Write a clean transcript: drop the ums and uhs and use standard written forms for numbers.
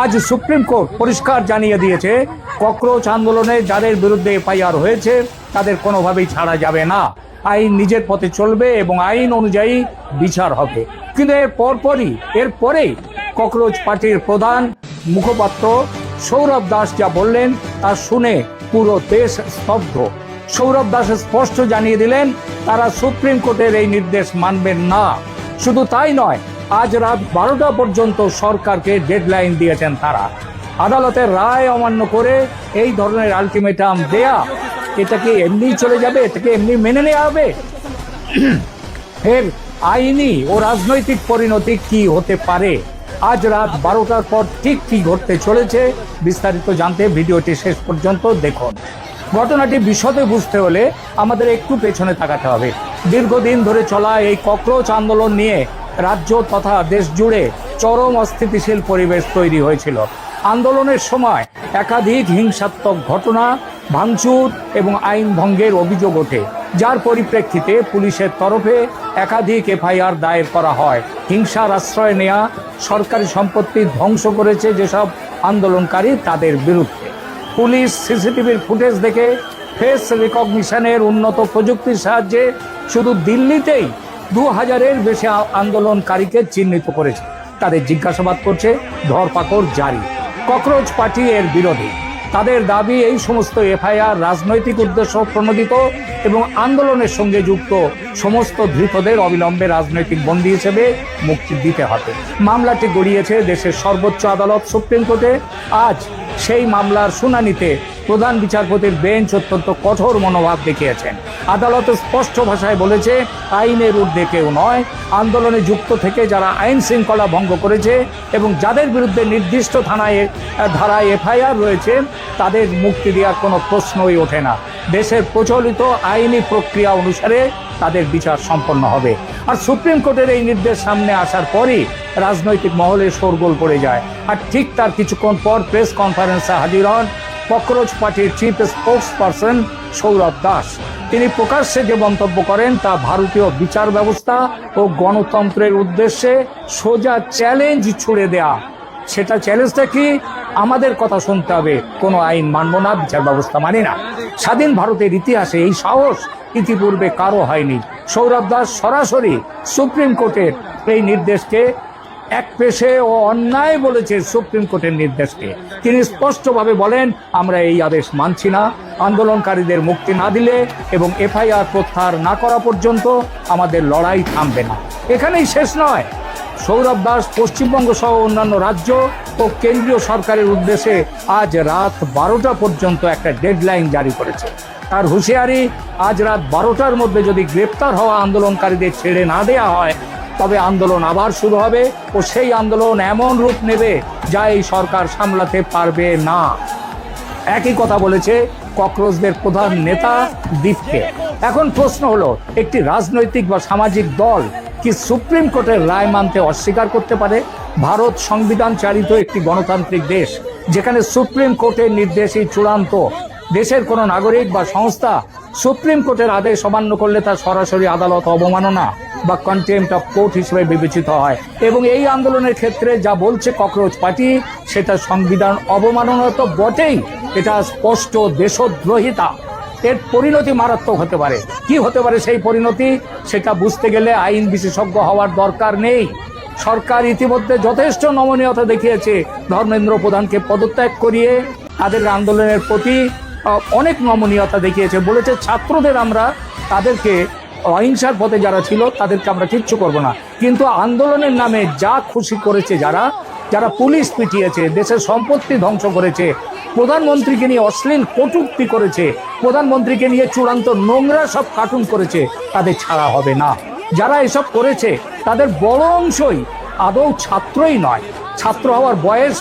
আজ supreme court পরিষ্কার জানিয়ে দিয়েছে, ককরোচ আন্দোলনে যাদের বিরুদ্ধে এফআইআর হয়েছে তাদের কোনোভাবেই ছাড়া যাবে না। আইন নিজের পথে চলবে এবং আইন অনুযায়ী বিচার হবে। কিন্তু এরপরেই ককরোচ পার্টির প্রধান মুখপাত্র সৌরভ দাস যা বললেন তা শুনে পুরো দেশ স্তব্ধ। সৌরভ দাস স্পষ্ট জানিয়ে দিলেন তারা সুপ্রিম কোর্টের এই নির্দেশ মানবেন না। শুধু তাই নয়, আজ রাত 12টা পর্যন্ত সরকারকে ডেডলাইন দিয়েছেন তারা। আদালতের রায় অমান্য করে এই ধরনের আলটিমেটাম দেয়া, এটা কি এমনি চলে যাবে? এটাকে এমনি মেনে নেওয়া হবে? এর আইনি ও রাজনৈতিক পরিণতি কি হতে পারে? আজ রাত 12টার পর ঠিক কি ঘটতে চলেছে বিস্তারিত জানতে ভিডিওটি শেষ পর্যন্ত দেখুন। ঘটনাটি বিশদে বুঝতে হলে আমাদের একটু পেছনে তাকাতে হবে। দীর্ঘদিন ধরে চলা এই ককরোচ আন্দোলন নিয়ে রাজ্য তথা দেশ জুড়ে চরম অস্থিতিশীল পরিবেশ তৈরি হয়েছিল। আন্দোলনের সময় একাধিক হিংসাত্মক ঘটনা, ভাঙচুর এবং আইন ভঙ্গের অভিযোগ ওঠে, যার পরিপ্রেক্ষিতে পুলিশের তরফে একাধিক এফআইআর দায়ের করা হয়। হিংসার আশ্রয় নেয়া, সরকারি সম্পত্তি ধ্বংস করেছে যেসব আন্দোলনকারী তাদের বিরুদ্ধে। পুলিশ সিসিটিভির ফুটেজ দেখে ফেস রিকগনিশনের উন্নত প্রযুক্তির সাহায্যে শুধু দিল্লিতেই 2000-এর বেশি আন্দোলনকারীকে চিহ্নিত করেছে। তাদের জিজ্ঞাসাবাদ করছে, ধরপাকড় জারি। ককরোচ পার্টি এর বিরোধী। তাদের দাবি এই সমস্ত এফআইআর রাজনৈতিক উদ্দেশ্য প্রণোদিত এবং আন্দোলনের সঙ্গে যুক্ত সমস্ত ধৃতদের অবিলম্বে রাজনৈতিক বন্দী হিসেবে মুক্তি দিতে হবে। মামলাটি গড়িয়েছে দেশের সর্বোচ্চ আদালত সুপ্রিম কোর্টে। আজ সেই মামলার শুনানিতে প্রধান বিচারপতির বেঞ্চ অত্যন্ত কঠোর মনোভাব দেখিয়েছেন। আদালত স্পষ্ট ভাষায় বলেছে, আইনের ঊর্ধ্বে কেউ নয়। আন্দোলনে যুক্ত থেকে যারা আইন শৃঙ্খলা ভঙ্গ করেছে এবং যাদের বিরুদ্ধে নির্দিষ্ট ধারায় এফআইআর রয়েছে তাদের মুক্তি দেওয়ার কোনো প্রশ্নই ওঠে না। দেশের প্রচলিত আইনি প্রক্রিয়া অনুসারে তাদের বিচার সম্পন্ন হবে। আর সুপ্রিম কোর্টের এই নির্দেশ সামনে আসার পরই রাজনৈতিক মহলে শোরগোল পড়ে যায়। আর ঠিক তার কিছুক্ষণ পর প্রেস কনফারেন্সে হাজির হন ককরোচ পার্টির chief spokes person Sourav Das. তিনি প্রকাশ্যে যে মন্তব্য করেন তা ভারতীয় বিচার ব্যবস্থা ও গণতন্ত্রের উদ্দেশ্যে সোজা চ্যালেঞ্জ ছুড়ে দেয়া। সেটা চ্যালেঞ্জটা কি? আমাদের কথা শুনতে হবে, কোনো আইন মানব না, বিচার ব্যবস্থা মানি না। স্বাধীন ভারতের ইতিহাসে এই সাহস ইতিপূর্বে কারো হয়নি। সৌরভ দাস সরাসরি সুপ্রিম কোর্টের এই নির্দেশকে একপেশে ও অন্যায় বলেছে। সুপ্রিম কোর্টের নির্দেশকে তিনি স্পষ্টভাবে বলেন, আমরা এই আদেশ মানছি না। আন্দোলনকারীদের মুক্তি না দিলে এবং এফআইআর প্রত্যাহার না করা পর্যন্ত আমাদের লড়াই থামবে না। এখানেই শেষ নয়। সৌরভ দাস পশ্চিমবঙ্গ সহ অন্যান্য রাজ্য ও কেন্দ্রীয় সরকারের উদ্দেশ্যে আজ রাত 12টা পর্যন্ত একটা ডেডলাইন জারি করেছে। তার হুঁশিয়ারি, আজ রাত 12টার মধ্যে যদি গ্রেপ্তার হওয়া আন্দোলনকারীদের ছেড়ে না দেওয়া হয় তবে আন্দোলন আবার শুরু হবে ও সেই আন্দোলন এমন রূপ নেবে যা এই সরকার সামলাতে পারবে না। একই কথা বলেছে ককরোচদের প্রধান নেতা দীপকে। এখন প্রশ্ন হলো, একটি রাজনৈতিক বা সামাজিক দল কি সুপ্রিম কোর্টের রায় মানতে অস্বীকার করতে পারে? ভারত সংবিধান চালিত একটি গণতান্ত্রিক দেশ, যেখানে সুপ্রিম কোর্টের নির্দেশই চূড়ান্ত। দেশের কোনো নাগরিক বা সংস্থা সুপ্রিম কোর্টের আদেশ অমান্য করলে তা সরাসরি আদালত অবমাননা বা কন্টেম্প্ট অফ কোর্ট হিসেবে বিবেচিত হয়। এবং এই আন্দোলনের ক্ষেত্রে যা বলছে ককরোচ পার্টি, সেটা সংবিধান অবমাননা তো বটেই, এটা স্পষ্ট দেশদ্রোহিতা। এর পরিণতি মারাত্মক হতে পারে। কি হতে পারে সেই পরিণতি, সেটা বুঝতে গেলে আইন বিশেষজ্ঞ হওয়ার দরকার নেই। সরকার ইতিমধ্যে যথেষ্ট নমনীয়তা দেখিয়েছে। ধর্মেন্দ্র প্রধানকে পদত্যাগ করিয়ে তাদের আন্দোলনের প্রতি অনেক নমনীয়তা দেখিয়েছে। বলেছে, ছাত্রদের আমরা তাদেরকে অহিংসার পথে যারা ছিল তাদেরকে আমরা কিচ্ছু করবো না, কিন্তু আন্দোলনের নামে যা খুশি করেছে, যারা পুলিশ পিটিয়েছে, দেশের সম্পত্তি ধ্বংস করেছে, প্রধানমন্ত্রীকে নিয়ে অশ্লীল কটূক্তি করেছে, প্রধানমন্ত্রীকে নিয়ে চূড়ান্ত নোংরা সব কার্টুন করেছে, তাদের ছাড়া হবে না। যারা এসব করেছে তাদের বড় অংশই আদৌ ছাত্রই নয়। ছাত্র হওয়ার বয়স